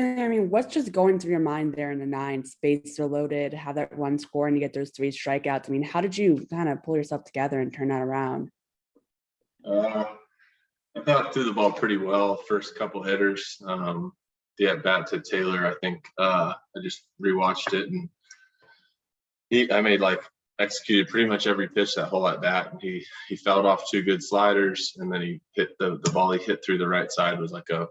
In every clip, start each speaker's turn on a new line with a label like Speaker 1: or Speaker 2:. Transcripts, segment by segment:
Speaker 1: I mean, what's just going through your mind there in the ninth? Bases are loaded, have that one score, and you get those 3 strikeouts. I mean, how did you kind of pull yourself together and turn that around?
Speaker 2: I thought I threw the ball pretty well first couple hitters. The at bat to Taylor, I think I just rewatched it, and I made executed pretty much every pitch that whole at bat. He fouled off 2 good sliders, and then he hit the ball he hit through the right side was like as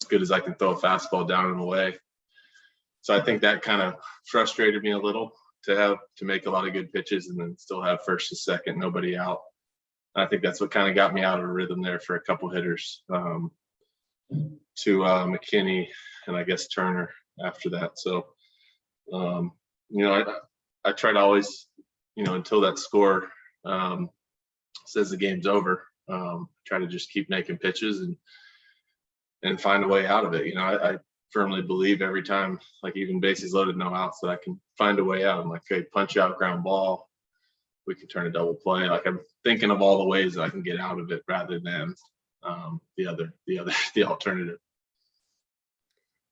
Speaker 2: good as I can throw a fastball down and away. So I think that kind of frustrated me a little to make a lot of good pitches and then still have first and second, nobody out. I think that's what kind of got me out of a rhythm there for a couple hitters, to McKinney and I guess Turner after that. So, I try to always, until that score says the game's over, try to just keep making pitches and find a way out of it. I firmly believe every time, like even bases loaded, no outs, that I can find a way out. I'm like, okay, punch out, ground ball, we can turn a double play. Like I'm thinking of all the ways that I can get out of it rather than the alternative.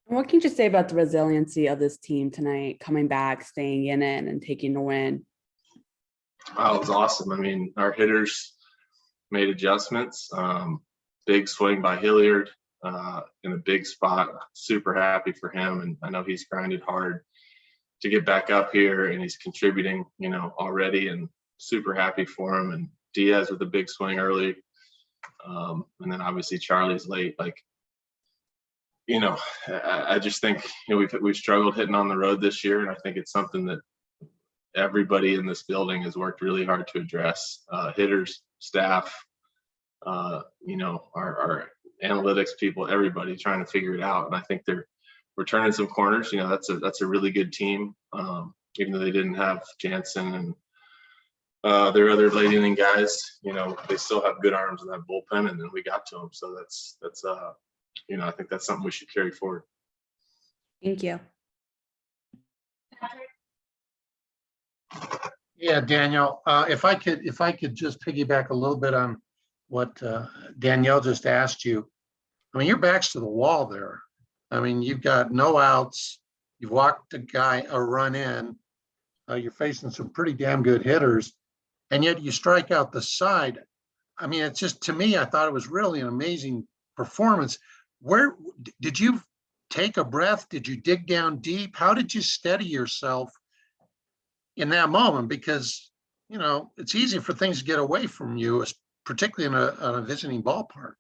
Speaker 1: What can you just say about the resiliency of this team tonight, coming back, staying in it, and taking the win?
Speaker 2: Oh, it was awesome. I mean, our hitters made adjustments. Big swing by Hilliard in a big spot. Super happy for him, and I know he's grinded hard to get back up here, and he's contributing, already, and super happy for him. And Diaz with a big swing early, and then obviously Charlie's late. I just think we've struggled hitting on the road this year, and I think it's something that everybody in this building has worked really hard to address. Hitters, staff, our analytics people, everybody trying to figure it out. And I think we're turning some corners. That's a really good team. Even though they didn't have Jansen and their other late inning guys, they still have good arms in that bullpen, and then we got to them. So that's I think that's something we should carry forward.
Speaker 1: Thank you.
Speaker 3: Yeah, Daniel, if I could just piggyback a little bit on what Danielle just asked you. I mean, your back's to the wall there. I mean, you've got no outs. You've walked a run in. You're facing some pretty damn good hitters, and yet you strike out the side. I mean, it's just, to me, I thought it was really an amazing performance. Where did you take a breath? Did you dig down deep? How did you steady yourself in that moment? Because, it's easy for things to get away from you, particularly in a visiting ballpark.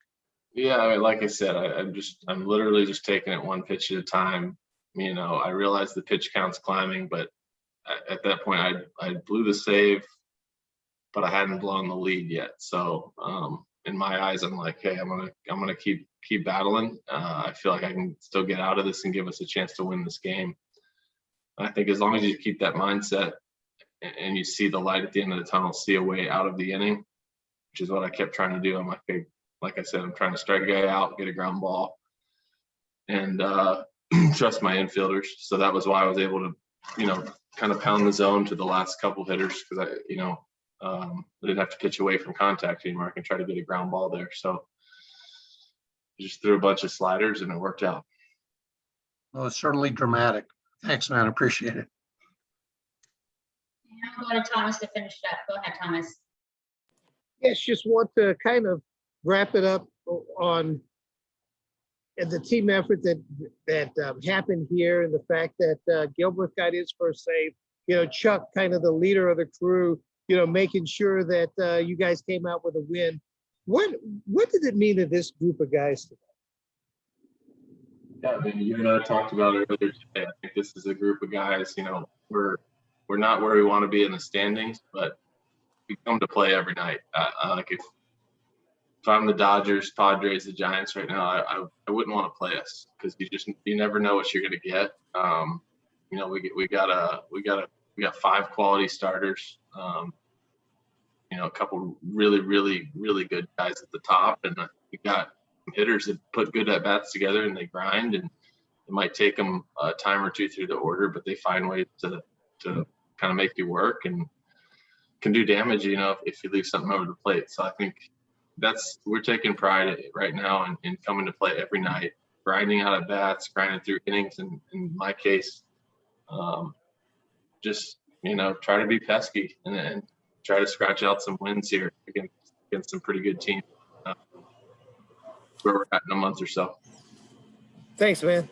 Speaker 2: Yeah, I mean, like I said, I'm literally just taking it one pitch at a time. I realize the pitch count's climbing, but at that point I blew the save, but I hadn't blown the lead yet. So in my eyes, I'm like, hey, I'm gonna keep battling. I feel like I can still get out of this and give us a chance to win this game. And I think as long as you keep that mindset and you see the light at the end of the tunnel, see a way out of the inning, which is what I kept trying to do. I'm like, hey, like I said, I'm trying to strike a guy out, get a ground ball, and trust my infielders. So that was why I was able to, kind of pound the zone to the last couple hitters, because I didn't have to pitch away from contact anymore. I can try to get a ground ball there. So just threw a bunch of sliders and it worked out.
Speaker 3: Well, it's certainly dramatic. Thanks, man. Appreciate it.
Speaker 4: I'll go to Thomas to finish it up. Go ahead, Thomas.
Speaker 5: Yes, just want to kind of wrap it up on the team effort that happened here, and the fact that Gilbert got his first save. Chuck, kind of the leader of the crew, making sure that you guys came out with a win. What did it mean to this group of guys today?
Speaker 2: Yeah, I mean, you and I talked about it earlier today. I think this is a group of guys. We're not where we want to be in the standings, but we come to play every night. Like if I'm the Dodgers, Padres, the Giants right now, I wouldn't want to play us, because you never know what you're going to get. We got 5 quality starters. A couple really, really, really good guys at the top, and we got hitters that put good at bats together and they grind, and it might take them a time or two through the order, but they find ways to kind of make you work and can do damage, if you leave something over the plate. So I think we're taking pride right now in coming to play every night, grinding out at bats, grinding through innings. In my case, just, try to be pesky and try to scratch out some wins here against some pretty good teams where we're at in a month or so.
Speaker 5: Thanks, man.